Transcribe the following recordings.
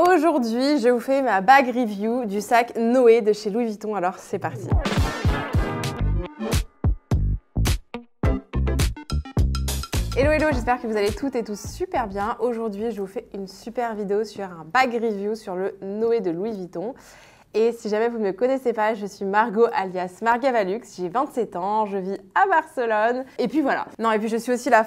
Aujourd'hui, je vous fais ma bag review du sac Noé de chez Louis Vuitton, alors c'est parti. Hello hello, j'espère que vous allez toutes et tous super bien. Aujourd'hui, je vous fais une super vidéo sur un bag review sur le Noé de Louis Vuitton. Et si jamais vous ne me connaissez pas, je suis Margot alias Margavalux, j'ai 27 ans, je vis à Barcelone. Et puis voilà. Non, et puis je suis aussi la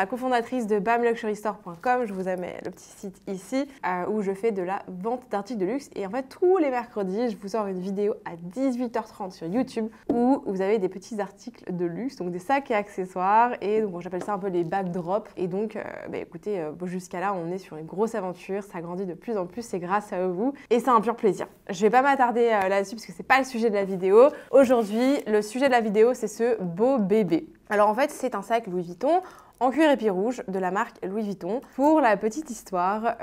cofondatrice de bamluxurystore.com, je vous mets le petit site ici, où je fais de la vente d'articles de luxe. Et en fait, tous les mercredis, je vous sors une vidéo à 18h30 sur YouTube où vous avez des petits articles de luxe, donc des sacs et accessoires. Et donc j'appelle ça un peu les bag drops. Et donc, écoutez, jusqu'à là, on est sur une grosse aventure, ça grandit de plus en plus, c'est grâce à vous. Et c'est un pur plaisir. Je vais pas m'attarder là-dessus parce que c'est pas le sujet de la vidéo. Aujourd'hui, le sujet de la vidéo, c'est ce beau bébé. Alors en fait, c'est un sac Louis Vuitton en cuir épi rouge de la marque Louis Vuitton. Pour la petite histoire,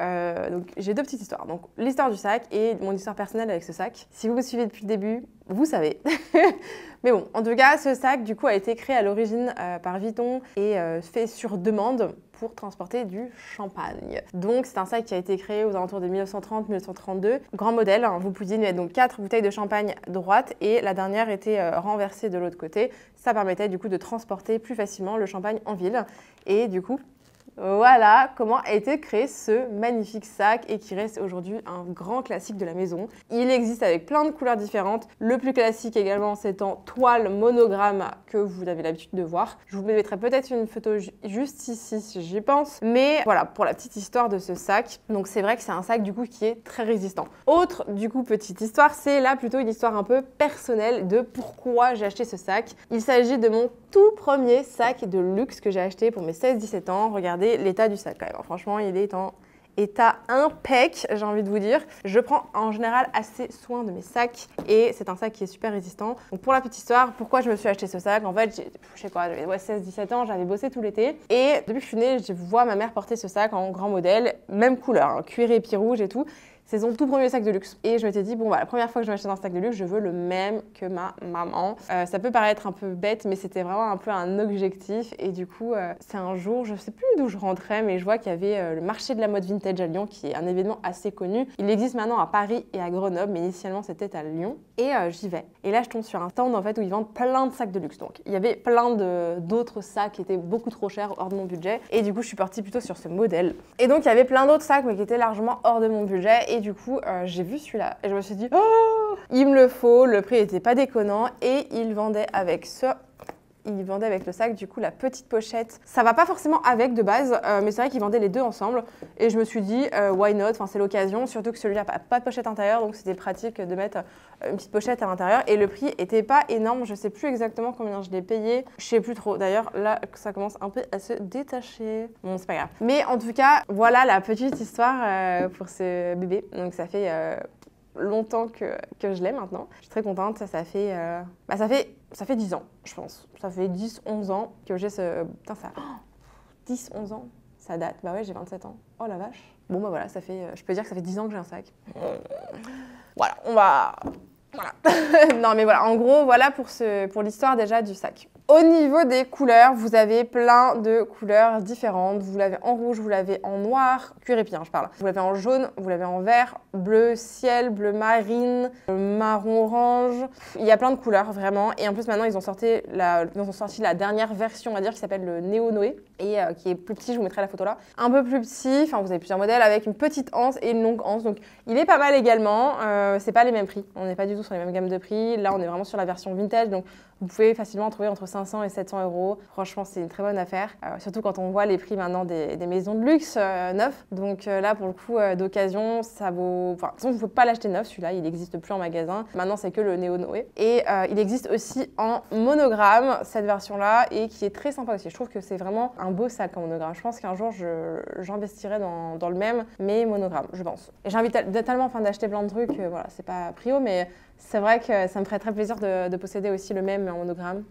donc j'ai deux petites histoires. Donc l'histoire du sac et mon histoire personnelle avec ce sac. Si vous me suivez depuis le début, vous savez. Mais bon, en tout cas, ce sac du coup a été créé à l'origine par Vuitton et fait sur demande pour transporter du champagne. Donc c'est un sac qui a été créé aux alentours de 1930-1932. Grand modèle, hein, vous pouviez mettre donc 4 bouteilles de champagne droite et la dernière était renversée de l'autre côté. Ça permettait du coup de transporter plus facilement le champagne en ville. Et du coup, voilà comment a été créé ce magnifique sac et qui reste aujourd'hui un grand classique de la maison. Il existe avec plein de couleurs différentes. Le plus classique également, c'est en toile monogramme que vous avez l'habitude de voir. Je vous mettrai peut-être une photo juste ici si j'y pense. Mais voilà, pour la petite histoire de ce sac. Donc c'est vrai que c'est un sac du coup qui est très résistant. Autre du coup petite histoire, c'est là plutôt une histoire un peu personnelle de pourquoi j'ai acheté ce sac. Il s'agit de mon tout premier sac de luxe que j'ai acheté pour mes 16-17 ans. Regardez l'état du sac quand même. Franchement, il est en état impec, j'ai envie de vous dire. Je prends en général assez soin de mes sacs et c'est un sac qui est super résistant. Donc pour la petite histoire, pourquoi je me suis acheté ce sac? En fait, je sais quoi, j'avais 16-17 ans, j'avais bossé tout l'été et depuis que je suis née, je vois ma mère porter ce sac en grand modèle, même couleur, hein, cuir épi rouge et tout. C'est son tout premier sac de luxe. Et je m'étais dit, bon, bah, la première fois que je vais acheter un sac de luxe, je veux le même que ma maman. Ça peut paraître un peu bête, mais c'était vraiment un peu un objectif. Et du coup, c'est un jour, je sais plus d'où je rentrais, mais je vois qu'il y avait le marché de la mode vintage à Lyon, qui est un événement assez connu. Il existe maintenant à Paris et à Grenoble, mais initialement, c'était à Lyon. Et j'y vais. Et là, je tombe sur un stand, en fait, où ils vendent plein de sacs de luxe. Donc, il y avait plein d'autres sacs qui étaient beaucoup trop chers, hors de mon budget. Et du coup, je suis partie plutôt sur ce modèle. Et donc, il y avait plein d'autres sacs, mais qui étaient largement hors de mon budget. Et du coup, j'ai vu celui-là et je me suis dit, oh, il me le faut, le prix n'était pas déconnant et il vendait avec le sac, du coup, la petite pochette. Ça va pas forcément avec de base, mais c'est vrai qu'ils vendaient les deux ensemble. Et je me suis dit, why not? Enfin, c'est l'occasion, surtout que celui-là n'a pas de pochette intérieure, donc c'était pratique de mettre une petite pochette à l'intérieur. Et le prix était pas énorme, je sais plus exactement combien je l'ai payé. Je sais plus trop. D'ailleurs, là, ça commence un peu à se détacher. Bon, c'est pas grave. Mais en tout cas, voilà la petite histoire pour ce bébé. Donc, ça fait longtemps que je l'ai maintenant. Je suis très contente, ça fait 10 ans, je pense. Ça fait 10-11 ans que j'ai ce... Putain, ça... 10-11 ans, ça date. Bah ouais, j'ai 27 ans. Oh la vache. Bon bah voilà, ça fait... je peux dire que ça fait 10 ans que j'ai un sac. Voilà, on va... Voilà. Non mais voilà, en gros, voilà pour l'histoire déjà du sac. Au niveau des couleurs, vous avez plein de couleurs différentes. Vous l'avez en rouge, vous l'avez en noir, cuir épi, hein, je parle. Vous l'avez en jaune, vous l'avez en vert, bleu ciel, bleu marine, marron orange. Il y a plein de couleurs vraiment. Et en plus maintenant ils ont sorti la dernière version, on va dire, qui s'appelle le Néo Noé et qui est plus petit. Je vous mettrai la photo là. Un peu plus petit. Enfin, vous avez plusieurs modèles avec une petite anse et une longue anse. Donc il est pas mal également. C'est pas les mêmes prix. On n'est pas du tout sur les mêmes gammes de prix. Là, on est vraiment sur la version vintage. Donc vous pouvez facilement en trouver entre 500 et 700 euros. Franchement, c'est une très bonne affaire. Surtout quand on voit les prix maintenant des maisons de luxe neuves. Donc là, pour le coup, d'occasion, ça vaut... Enfin, de toute façon, vous ne pouvez pas l'acheter neuf, celui-là. Il n'existe plus en magasin. Maintenant, c'est que le Néo Noé. Et il existe aussi en monogramme, cette version-là, et qui est très sympa aussi. Je trouve que c'est vraiment un beau sac en monogramme. Je pense qu'un jour, j'investirai dans le même, mais monogramme, je pense. Et j'invite tellement d'acheter plein de trucs. Voilà, c'est pas prio, mais c'est vrai que ça me ferait très plaisir de posséder aussi le même en monogramme.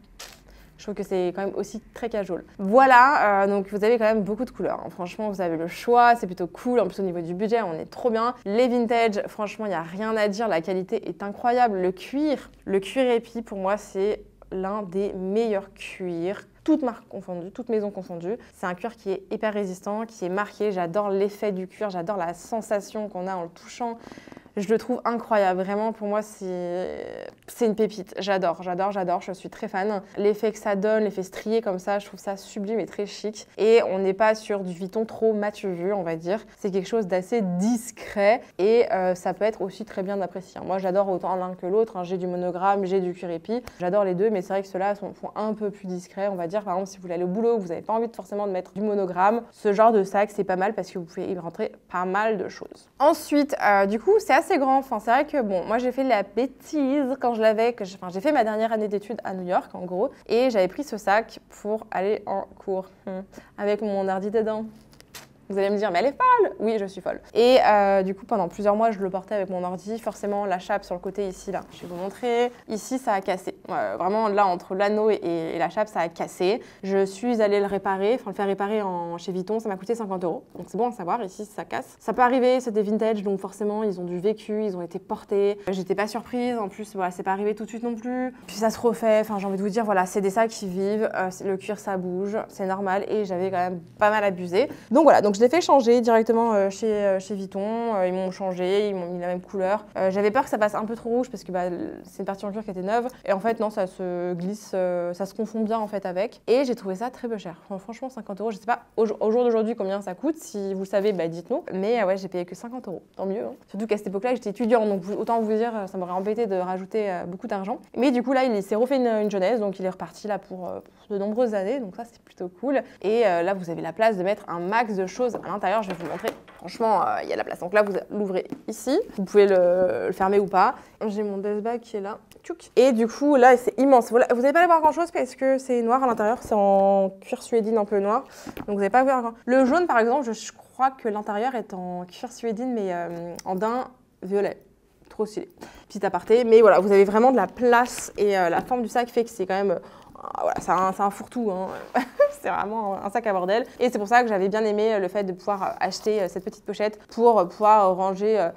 Je trouve que c'est quand même aussi très casual. Voilà, donc vous avez quand même beaucoup de couleurs. Hein. Franchement, vous avez le choix, c'est plutôt cool. En plus, au niveau du budget, on est trop bien. Les vintage, franchement, il n'y a rien à dire. La qualité est incroyable. Le cuir épi, pour moi, c'est l'un des meilleurs cuirs, toutes marques confondues, toutes maisons confondues. C'est un cuir qui est hyper résistant, qui est marqué. J'adore l'effet du cuir, j'adore la sensation qu'on a en le touchant. Je le trouve incroyable, vraiment pour moi c'est une pépite, j'adore, je suis très fan. L'effet que ça donne, l'effet strié comme ça, je trouve ça sublime et très chic. Et on n'est pas sur du Vuitton trop matu vu, on va dire. C'est quelque chose d'assez discret et ça peut être aussi très bien apprécié. Moi j'adore autant l'un que l'autre, hein. J'ai du monogramme, j'ai du cuir épi, j'adore les deux, mais c'est vrai que ceux-là sont un peu plus discrets, on va dire. Par exemple si vous voulez aller au boulot, vous n'avez pas envie forcément de mettre du monogramme, ce genre de sac c'est pas mal parce que vous pouvez y rentrer pas mal de choses. Ensuite, du coup c'est assez grand. Enfin, c'est vrai que bon, moi j'ai fait la bêtise quand je l'avais, j'ai fait ma dernière année d'études à New York en gros, et j'avais pris ce sac pour aller en cours avec mon ordi dedans. Vous allez me dire, mais elle est folle! Oui, je suis folle. Et du coup, pendant plusieurs mois, je le portais avec mon ordi. Forcément, la chape sur le côté ici, là, je vais vous montrer. Ici, ça a cassé. Vraiment, là, entre l'anneau et la chape, ça a cassé. Je suis allée le réparer, enfin le faire réparer chez Vuitton. Ça m'a coûté 50 €. Donc c'est bon à savoir, ici, ça casse. Ça peut arriver, c'est des vintage, donc forcément, ils ont du vécu, ils ont été portés. J'étais pas surprise. En plus, voilà, c'est pas arrivé tout de suite non plus. Puis ça se refait. Enfin, j'ai envie de vous dire, voilà, c'est des sacs qui vivent. Le cuir, ça bouge. C'est normal. Et j'avais quand même pas mal abusé. Donc voilà, donc je l'ai fait changer directement chez Vuitton. Ils m'ont changé, ils m'ont mis la même couleur. J'avais peur que ça passe un peu trop rouge parce que c'est une partie en cuir qui était neuve. Et en fait, non, ça se glisse, ça se confond bien en fait avec. Et j'ai trouvé ça très peu cher. Franchement, 50 €. Je sais pas au jour d'aujourd'hui combien ça coûte. Si vous le savez, dites-nous. Mais ouais, j'ai payé que 50 €. Tant mieux. Hein. Surtout qu'à cette époque-là, j'étais étudiante. Donc autant vous dire, ça m'aurait embêté de rajouter beaucoup d'argent. Mais du coup, là, il s'est refait une jeunesse. Donc il est reparti là pour de nombreuses années. Donc ça, c'est plutôt cool. Et là, vous avez la place de mettre un max de choses à l'intérieur. Je vais vous montrer. Franchement, il y a la place. Donc là, vous l'ouvrez ici. Vous pouvez le fermer ou pas. J'ai mon desk bag qui est là. Tchouk. Et du coup, là, c'est immense. Vous n'allez pas voir grand-chose parce que c'est noir à l'intérieur. C'est en cuir suédine un peu noir. Donc vous n'allez pas voir grand. Le jaune, par exemple, je crois que l'intérieur est en cuir suédine, mais en daim violet. Trop stylé. Petit aparté. Mais voilà, vous avez vraiment de la place et la forme du sac fait que c'est quand même... voilà, c'est un fourre-tout, hein. C'est vraiment un sac à bordel. Et c'est pour ça que j'avais bien aimé le fait de pouvoir acheter cette petite pochette pour pouvoir ranger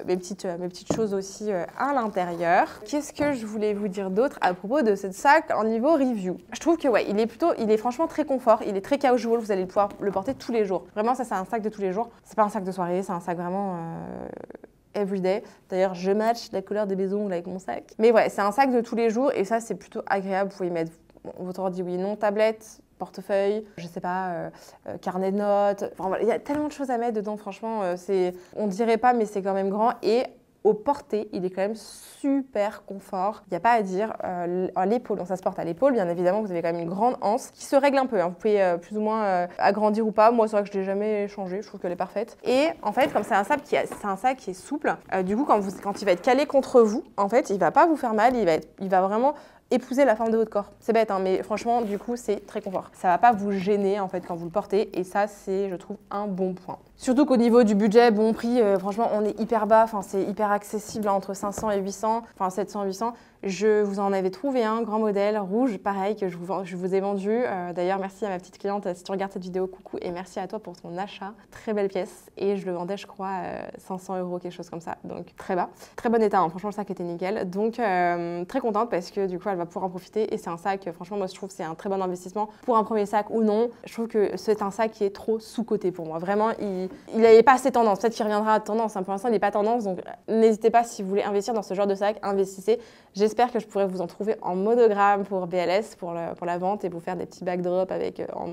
mes petites choses aussi à l'intérieur. Qu'est-ce que je voulais vous dire d'autre à propos de ce sac en niveau review? Je trouve que ouais, il est franchement très confort, il est très casual, vous allez pouvoir le porter tous les jours. Vraiment, ça c'est un sac de tous les jours. C'est pas un sac de soirée, c'est un sac vraiment... everyday. D'ailleurs, je match la couleur des maisons avec mon sac. Mais ouais, c'est un sac de tous les jours et ça, c'est plutôt agréable. Vous pouvez y mettre votre ordi, oui, non, tablette, portefeuille, je sais pas, carnet de notes. Enfin, voilà, il y a tellement de choses à mettre dedans, franchement, on dirait pas, mais c'est quand même grand. Et au porté, il est quand même super confort. Il n'y a pas à dire. À l'épaule, donc ça se porte à l'épaule, bien évidemment, vous avez quand même une grande anse qui se règle un peu. Hein. Vous pouvez plus ou moins agrandir ou pas. Moi, c'est vrai que je ne l'ai jamais changé, je trouve qu'elle est parfaite. Et en fait, comme c'est un sac qui est souple, du coup, quand il va être calé contre vous, en fait, il ne va pas vous faire mal, il va vraiment épouser la forme de votre corps. C'est bête, hein, mais franchement, du coup, c'est très confort. Ça va pas vous gêner, en fait, quand vous le portez, et ça, c'est, je trouve, un bon point. Surtout qu'au niveau du budget, bon prix, franchement, on est hyper bas, enfin, c'est hyper accessible, hein, entre 500 et 800, enfin, 700 et 800. Je vous en avais trouvé un grand modèle rouge, pareil, que je vous ai vendu. D'ailleurs, merci à ma petite cliente, si tu regardes cette vidéo, coucou, et merci à toi pour ton achat. Très belle pièce, et je le vendais, je crois, 500 €, quelque chose comme ça, donc très bas. Très bon état, hein. Franchement, le sac était nickel, donc très contente parce que du coup, elle va pouvoir en profiter, et c'est un sac, franchement, moi, je trouve que c'est un très bon investissement pour un premier sac ou non. Je trouve que c'est un sac qui est trop sous-coté pour moi. Vraiment, il n'avait pas assez tendance. Peut-être qu'il reviendra à tendance, hein. Pour l'instant, il n'est pas tendance, donc n'hésitez pas, si vous voulez investir dans ce genre de sac, investissez. J'espère que je pourrai vous en trouver en monogramme pour BLS, pour la vente, et vous faire des petits backdrops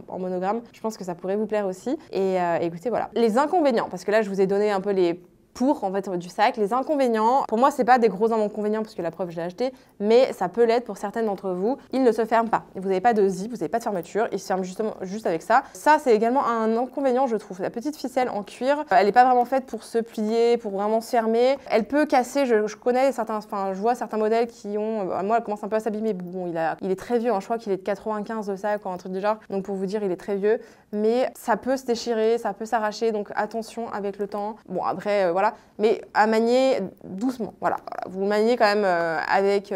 en monogramme. Je pense que ça pourrait vous plaire aussi. Et écoutez, voilà. Les inconvénients, parce que là, je vous ai donné un peu les pour en fait du sac. Les inconvénients, pour moi c'est pas des gros inconvénients parce que la preuve je l'ai acheté, mais ça peut l'être pour certaines d'entre vous. Il ne se ferme pas. Vous n'avez pas de zip, vous n'avez pas de fermeture, il se ferme juste avec ça. Ça c'est également un inconvénient je trouve. La petite ficelle en cuir, elle n'est pas vraiment faite pour se plier, pour vraiment se fermer. Elle peut casser, je connais certains, enfin je vois certains modèles qui ont, moi elle commence un peu à s'abîmer. Bon il est très vieux, hein. Je crois qu'il est de 95 le sac ou un truc du genre. Donc pour vous dire il est très vieux, mais ça peut se déchirer, ça peut s'arracher, donc attention avec le temps. Bon après voilà. voilà. Mais à manier doucement, voilà. Vous le maniez quand même avec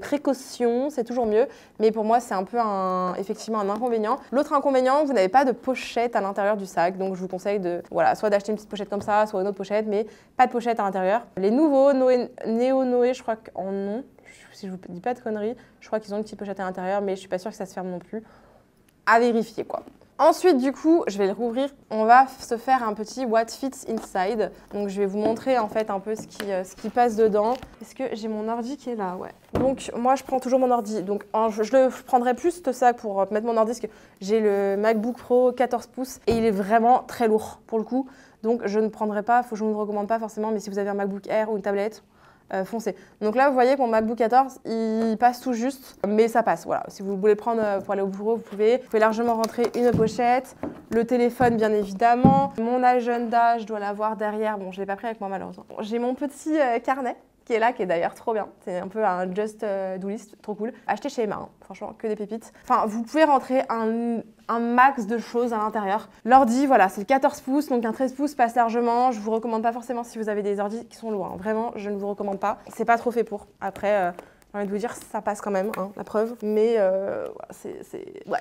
précaution, c'est toujours mieux. Mais pour moi, c'est un peu effectivement un inconvénient. L'autre inconvénient, vous n'avez pas de pochette à l'intérieur du sac. Donc, je vous conseille soit d'acheter une petite pochette comme ça, soit une autre pochette, mais pas de pochette à l'intérieur. Les nouveaux Neo Noé, je crois qu'en ont. Si je vous dis pas de conneries, je crois qu'ils ont une petite pochette à l'intérieur, mais je suis pas sûre que ça se ferme non plus. À vérifier, quoi. Ensuite, du coup, je vais le rouvrir. On va se faire un petit What Fits Inside. Donc, je vais vous montrer en fait un peu ce qui passe dedans. Est-ce que j'ai mon ordi qui est là? Ouais. Donc, moi, je prends toujours mon ordi. Donc, je le prendrai plus ce sac pour mettre mon ordi parce que j'ai le MacBook Pro 14 pouces et il est vraiment très lourd pour le coup. Donc, je ne prendrai pas, je ne vous recommande pas forcément, mais si vous avez un MacBook Air ou une tablette, foncez. Donc là, vous voyez que mon MacBook 14, il passe tout juste, mais ça passe. Voilà. Si vous voulez prendre pour aller au bureau, vous pouvez. Vous pouvez largement rentrer une pochette, le téléphone, bien évidemment. Mon agenda, je dois l'avoir derrière. Bon, je ne l'ai pas pris avec moi, malheureusement. J'ai mon petit carnet qui est là, qui est d'ailleurs trop bien. C'est un peu un Just Do List, trop cool. Acheté chez Emma, hein. Franchement, que des pépites. Enfin, vous pouvez rentrer un max de choses à l'intérieur. L'ordi, voilà, c'est le 14 pouces, donc un 13 pouces passe largement. Je vous recommande pas forcément si vous avez des ordis qui sont lourds. Hein. Vraiment, je ne vous recommande pas. C'est pas trop fait pour. Après, j'ai envie de vous dire, ça passe quand même, hein, la preuve. Mais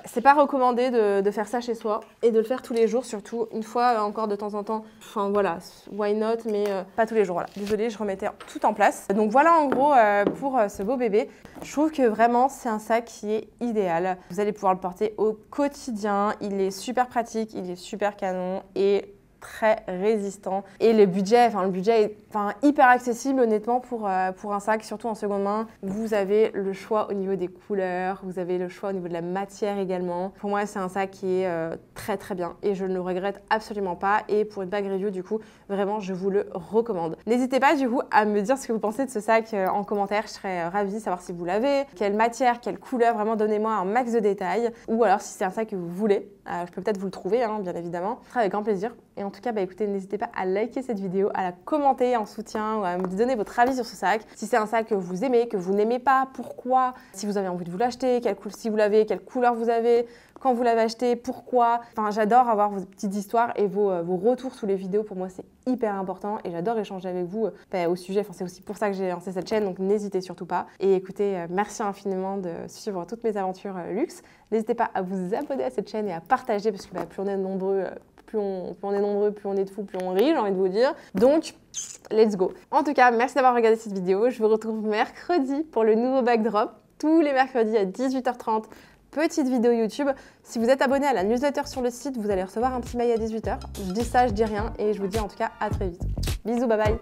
c'est pas recommandé de faire ça chez soi et de le faire tous les jours, surtout une fois encore de temps en temps. Enfin voilà, why not, mais pas tous les jours. Voilà. Désolée, je remettais tout en place. Donc voilà en gros pour ce beau bébé. Je trouve que vraiment c'est un sac qui est idéal. Vous allez pouvoir le porter au quotidien. Il est super pratique, il est super canon et très résistant. Et le budget est hyper accessible honnêtement pour un sac, surtout en seconde main. Vous avez le choix au niveau des couleurs, vous avez le choix au niveau de la matière également. Pour moi, c'est un sac qui est très très bien et je ne le regrette absolument pas. Et pour une bag review, du coup, vraiment, je vous le recommande. N'hésitez pas du coup à me dire ce que vous pensez de ce sac en commentaire. Je serais ravie de savoir si vous l'avez, quelle matière, quelle couleur. Vraiment, donnez-moi un max de détails. Ou alors, si c'est un sac que vous voulez, je peux peut-être vous le trouver, hein, bien évidemment. Ce sera avec grand plaisir. Et en tout cas, écoutez, n'hésitez pas à liker cette vidéo, à la commenter en soutien ou à me donner votre avis sur ce sac. Si c'est un sac que vous aimez, que vous n'aimez pas, pourquoi? Si vous avez envie de vous l'acheter, si vous l'avez, quelle couleur vous avez, quand vous l'avez acheté, pourquoi? Enfin, j'adore avoir vos petites histoires et vos retours sous les vidéos. Pour moi, c'est hyper important et j'adore échanger avec vous au sujet. Enfin, c'est aussi pour ça que j'ai lancé cette chaîne, donc n'hésitez surtout pas. Et écoutez, merci infiniment de suivre toutes mes aventures luxe. N'hésitez pas à vous abonner à cette chaîne et à partager parce que plus on est nombreux, plus on est de fous, plus on rit, j'ai envie de vous dire. Donc, let's go. En tout cas, merci d'avoir regardé cette vidéo. Je vous retrouve mercredi pour le nouveau backdrop. Tous les mercredis à 18h30. Petite vidéo YouTube. Si vous êtes abonné à la newsletter sur le site, vous allez recevoir un petit mail à 18h. Je dis ça, je dis rien et je vous dis en tout cas à très vite. Bisous, bye bye.